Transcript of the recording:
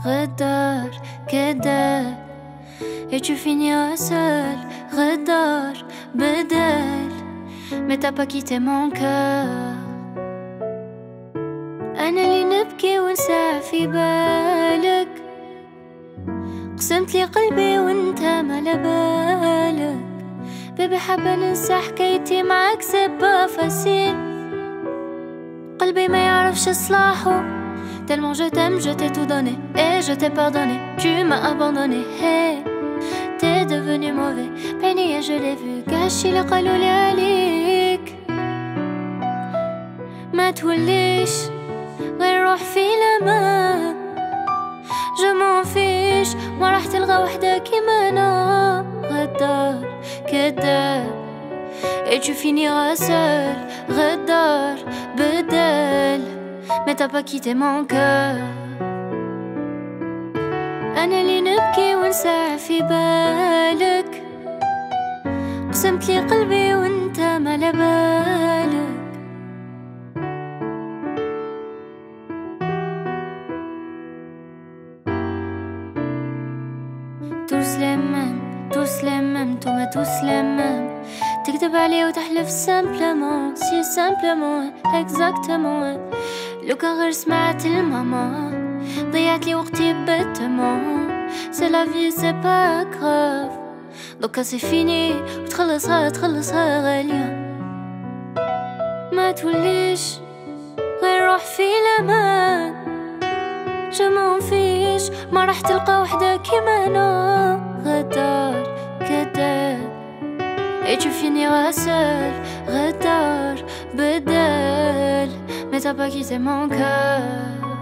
غدار كداب. Et tu finiras seul, غدار بدل. Mais t'as pas quitté mon cœur. أنا اللي نبكي ونسى في بالك، قسمت لي قلبي وانت ما لبالك. بيبي حابة ننسى حكايتي معاك سي با فاسيل. قلبي ما يعرفش صلاحه، tellement je t'aime, je t'ai tout donné et je t'ai pardonné. Tu m'as abandonné, hey. T'es devenu mauvais, béni et je l'ai vu. قاشي اللي قالولي عليك. ما توليش غير روح في الأمان. Je m'en fiche، ما راح تلقى وحدة كيما أنا. غدار كداب. Et tu finiras seul, غدار بدل. Mais t'as pas quitté mon cœur. أنا اللي نبكي ونسى في بالك، قسمت لي قلبي وانت ما لبالك. tous les mêmes, tous les mêmes. تكذب عليه وتحلف simplement, si simplement, exactement. لو كان غير سمعت الماما ضيعت لي وقتي بتمام. C'est la vie, c'est pas grave. دوكا سي فيني وتخلصها غالية. ما توليش غير روح في الأمان. Je m'en fiche، ما راح تلقى وحدة كيما أنا. غدار كداب. Et tu finiras seul, غدار بدل. Mais t'as pas quitté mon cœur.